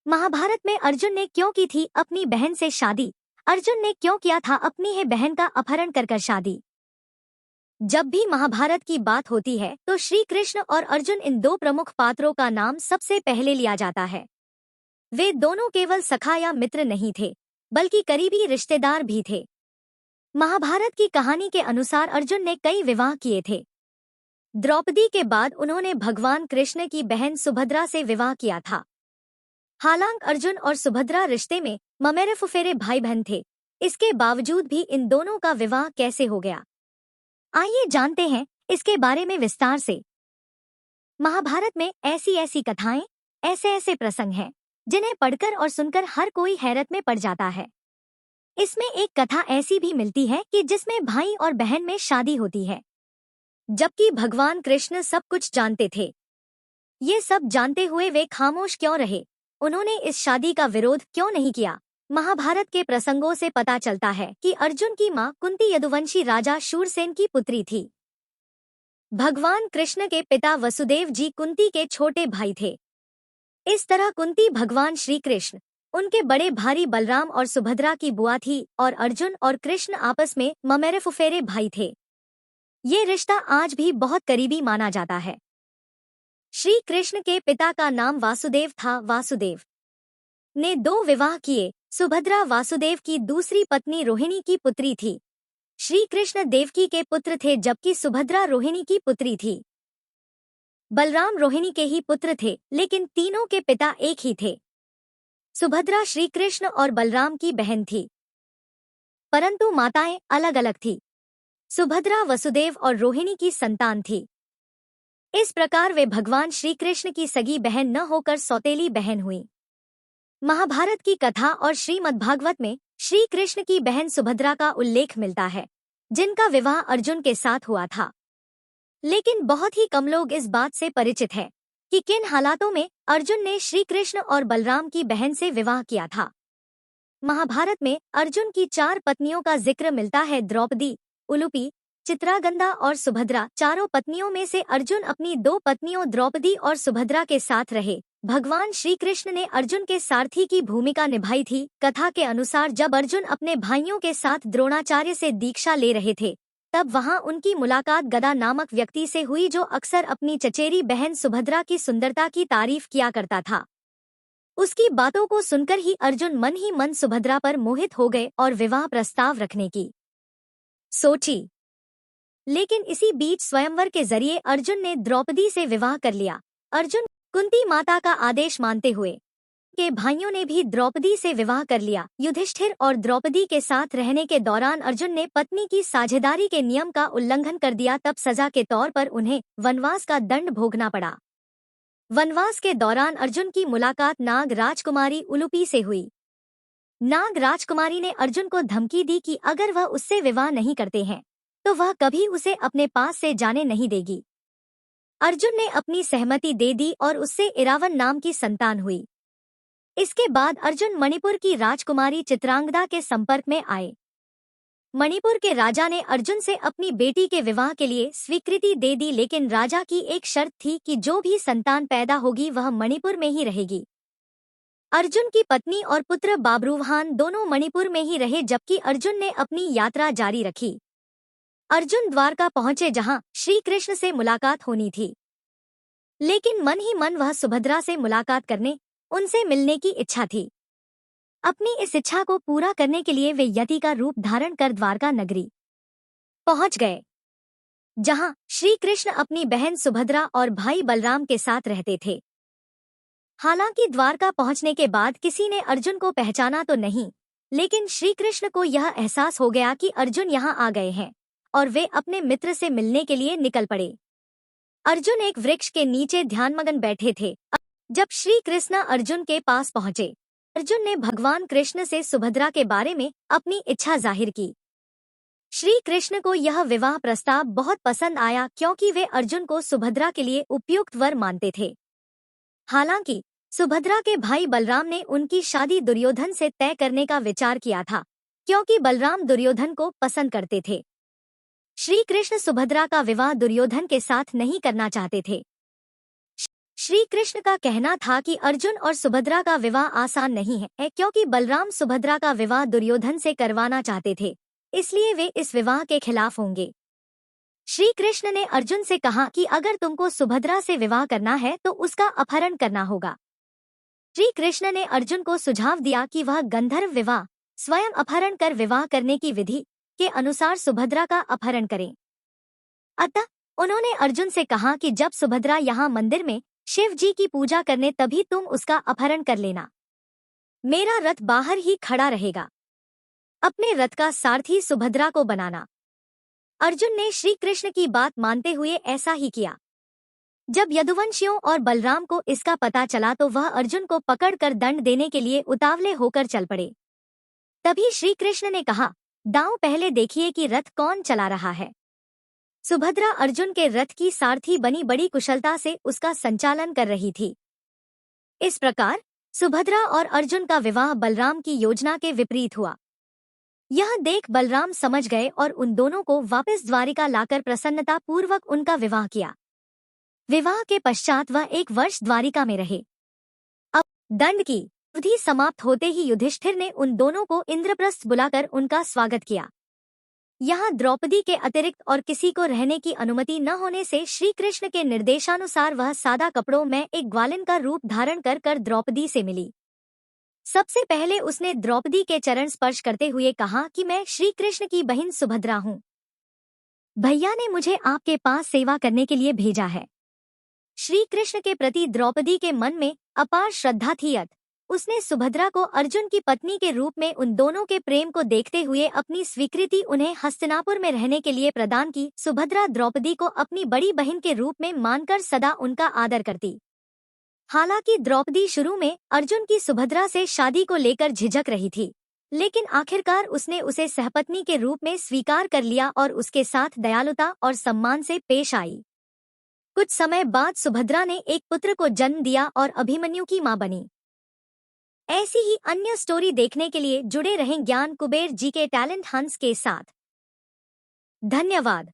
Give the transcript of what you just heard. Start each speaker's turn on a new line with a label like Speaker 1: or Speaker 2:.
Speaker 1: महाभारत में अर्जुन ने क्यों की थी अपनी बहन से शादी? अर्जुन ने क्यों किया था अपनी ही बहन का अपहरण कर शादी? जब भी महाभारत की बात होती है तो श्री कृष्ण और अर्जुन इन दो प्रमुख पात्रों का नाम सबसे पहले लिया जाता है। वे दोनों केवल सखा या मित्र नहीं थे, बल्कि करीबी रिश्तेदार भी थे। महाभारत की कहानी के अनुसार अर्जुन ने कई विवाह किए थे। द्रौपदी के बाद उन्होंने भगवान कृष्ण की बहन सुभद्रा से विवाह किया था। हालांकि अर्जुन और सुभद्रा रिश्ते में ममेरे फुफेरे भाई बहन थे, इसके बावजूद भी इन दोनों का विवाह कैसे हो गया, आइए जानते हैं इसके बारे में विस्तार से। महाभारत में ऐसी ऐसी कथाएं, ऐसे ऐसे प्रसंग हैं जिन्हें पढ़कर और सुनकर हर कोई हैरत में पड़ जाता है। इसमें एक कथा ऐसी भी मिलती है कि जिसमें भाई और बहन में शादी होती है, जबकि भगवान कृष्ण सब कुछ जानते थे। ये सब जानते हुए वे खामोश क्यों रहे? उन्होंने इस शादी का विरोध क्यों नहीं किया? महाभारत के प्रसंगों से पता चलता है कि अर्जुन की मां कुंती यदुवंशी राजा शूरसेन की पुत्री थी। भगवान कृष्ण के पिता वसुदेव जी कुंती के छोटे भाई थे। इस तरह कुंती भगवान श्री कृष्ण, उनके बड़े भाई बलराम और सुभद्रा की बुआ थी और अर्जुन और कृष्ण आपस में ममेरे फुफेरे भाई थे। ये रिश्ता आज भी बहुत करीबी माना जाता है। श्री कृष्ण के पिता का नाम वासुदेव था। वासुदेव ने दो विवाह किए। सुभद्रा वासुदेव की दूसरी पत्नी रोहिणी की पुत्री थी। श्री कृष्ण देवकी के पुत्र थे, जबकि सुभद्रा रोहिणी की पुत्री थी। बलराम रोहिणी के ही पुत्र थे, लेकिन तीनों के पिता एक ही थे। सुभद्रा श्री कृष्ण और बलराम की बहन थी, परंतु माताएं अलग अलग थी। सुभद्रा वसुदेव और रोहिणी की संतान थी। इस प्रकार वे भगवान श्री कृष्ण की सगी बहन न होकर सौतेली बहन हुई। महाभारत की कथा और श्रीमद्भागवत में श्री कृष्ण की बहन सुभद्रा का उल्लेख मिलता है, जिनका विवाह अर्जुन के साथ हुआ था। लेकिन बहुत ही कम लोग इस बात से परिचित हैं कि किन हालातों में अर्जुन ने श्री कृष्ण और बलराम की बहन से विवाह किया था। महाभारत में अर्जुन की 4 पत्नियों का जिक्र मिलता है: द्रौपदी, उलूपी, चित्रागंधा और सुभद्रा। चारों पत्नियों में से अर्जुन अपनी 2 पत्नियों द्रौपदी और सुभद्रा के साथ रहे। भगवान श्री कृष्ण ने अर्जुन के सारथी की भूमिका निभाई थी। कथा के अनुसार जब अर्जुन अपने भाइयों के साथ द्रोणाचार्य से दीक्षा ले रहे थे, तब वहां उनकी मुलाकात गदा नामक व्यक्ति से हुई, जो अक्सर अपनी चचेरी बहन सुभद्रा की सुंदरता की तारीफ किया करता था। उसकी बातों को सुनकर ही मन सुभद्रा पर मोहित हो गए और विवाह प्रस्ताव रखने की सोची। लेकिन इसी बीच स्वयंवर के जरिए अर्जुन ने द्रौपदी से विवाह कर लिया। अर्जुन कुंती माता का आदेश मानते हुए के भाइयों ने भी द्रौपदी से विवाह कर लिया। युधिष्ठिर और द्रौपदी के साथ रहने के दौरान अर्जुन ने पत्नी की साझेदारी के नियम का उल्लंघन कर दिया। तब सजा के तौर पर उन्हें वनवास का दंड भोगना पड़ा। वनवास के दौरान अर्जुन की मुलाकात नाग राजकुमारी उलूपी से हुई। नाग राजकुमारी ने अर्जुन को धमकी दी कि अगर वह उससे विवाह नहीं करते हैं तो वह कभी उसे अपने पास से जाने नहीं देगी। अर्जुन ने अपनी सहमति दे दी और उससे इरावन नाम की संतान हुई। इसके बाद अर्जुन मणिपुर की राजकुमारी चित्रांगदा के संपर्क में आए। मणिपुर के राजा ने अर्जुन से अपनी बेटी के विवाह के लिए स्वीकृति दे दी, लेकिन राजा की एक शर्त थी कि जो भी संतान पैदा होगी वह मणिपुर में ही रहेगी। अर्जुन की पत्नी और पुत्र बाबरूवाहन दोनों मणिपुर में ही रहे, जबकि अर्जुन ने अपनी यात्रा जारी रखी। अर्जुन द्वारका पहुंचे, जहां श्री कृष्ण से मुलाकात होनी थी, लेकिन मन ही मन वह सुभद्रा से मुलाकात करने, उनसे मिलने की इच्छा थी। अपनी इस इच्छा को पूरा करने के लिए वे यति का रूप धारण कर द्वारका नगरी पहुंच गए, जहां श्री कृष्ण अपनी बहन सुभद्रा और भाई बलराम के साथ रहते थे। हालांकि द्वारका पहुंचने के बाद किसी ने अर्जुन को पहचाना तो नहीं, लेकिन श्री कृष्ण को यह एहसास हो गया कि अर्जुन यहाँ आ गए हैं और वे अपने मित्र से मिलने के लिए निकल पड़े। अर्जुन एक वृक्ष के नीचे ध्यानमग्न बैठे थे। जब श्री कृष्ण अर्जुन के पास पहुंचे, अर्जुन ने भगवान कृष्ण से सुभद्रा के बारे में अपनी इच्छा जाहिर की। श्री कृष्ण को यह विवाह प्रस्ताव बहुत पसंद आया, क्योंकि वे अर्जुन को सुभद्रा के लिए उपयुक्त वर मानते थे। हालांकि सुभद्रा के भाई बलराम ने उनकी शादी दुर्योधन से तय करने का विचार किया था, क्योंकि बलराम दुर्योधन को पसंद करते थे। श्री कृष्ण सुभद्रा का विवाह दुर्योधन के साथ नहीं करना चाहते थे। श्री कृष्ण का कहना था कि अर्जुन और सुभद्रा का विवाह आसान नहीं है क्योंकि बलराम सुभद्रा का विवाह दुर्योधन से करवाना चाहते थे, इसलिए वे इस विवाह के खिलाफ होंगे। श्री कृष्ण ने अर्जुन से कहा कि अगर तुमको सुभद्रा से विवाह करना है तो उसका अपहरण करना होगा। श्री कृष्ण ने अर्जुन को सुझाव दिया कि वह गंधर्व विवाह स्वयं अपहरण कर विवाह करने की विधि के अनुसार सुभद्रा का अपहरण करें। अतः उन्होंने अर्जुन से कहा कि जब सुभद्रा यहाँ मंदिर में शिव जी की पूजा करने तभी तुम उसका अपहरण कर लेना। मेरा रथ बाहर ही खड़ा रहेगा। अपने रथ का सारथी सुभद्रा को बनाना। अर्जुन ने श्री कृष्ण की बात मानते हुए ऐसा ही किया। जब यदुवंशियों और बलराम को इसका पता चला तो वह अर्जुन को पकड़कर दंड देने के लिए उतावले होकर चल पड़े। तभी श्री कृष्ण ने कहा, दांव पहले देखिए कि रथ कौन चला रहा है। सुभद्रा अर्जुन के रथ की सारथी बनी बड़ी कुशलता से उसका संचालन कर रही थी। इस प्रकार सुभद्रा और अर्जुन का विवाह बलराम की योजना के विपरीत हुआ। यह देख बलराम समझ गए और उन दोनों को वापस द्वारिका लाकर प्रसन्नता पूर्वक उनका विवाह किया। विवाह के पश्चात वह 1 वर्ष द्वारिका में रहे। अब दंड की अवधि समाप्त होते ही युधिष्ठिर ने उन दोनों को इंद्रप्रस्थ बुलाकर उनका स्वागत किया। यहाँ द्रौपदी के अतिरिक्त और किसी को रहने की अनुमति न होने से श्री कृष्ण के निर्देशानुसार वह सादा कपड़ों में एक ग्वालिन का रूप धारण कर द्रौपदी से मिली। सबसे पहले उसने द्रौपदी के चरण स्पर्श करते हुए कहा कि मैं श्री कृष्ण की बहन सुभद्रा हूँ। भैया ने मुझे आपके पास सेवा करने के लिए भेजा है। श्री कृष्ण के प्रति द्रौपदी के मन में अपार श्रद्धा थी। उसने सुभद्रा को अर्जुन की पत्नी के रूप में उन दोनों के प्रेम को देखते हुए अपनी स्वीकृति उन्हें हस्तिनापुर में रहने के लिए प्रदान की। सुभद्रा द्रौपदी को अपनी बड़ी बहन के रूप में मानकर सदा उनका आदर करती। हालांकि द्रौपदी शुरू में अर्जुन की सुभद्रा से शादी को लेकर झिझक रही थी, लेकिन आखिरकार उसने उसे सहपत्नी के रूप में स्वीकार कर लिया और उसके साथ दयालुता और सम्मान से पेश आई। कुछ समय बाद सुभद्रा ने एक पुत्र को जन्म दिया और अभिमन्यु की मां बनी। ऐसी ही अन्य स्टोरी देखने के लिए जुड़े रहें ज्ञान कुबेर जी के टैलेंट हंट्स के साथ। धन्यवाद।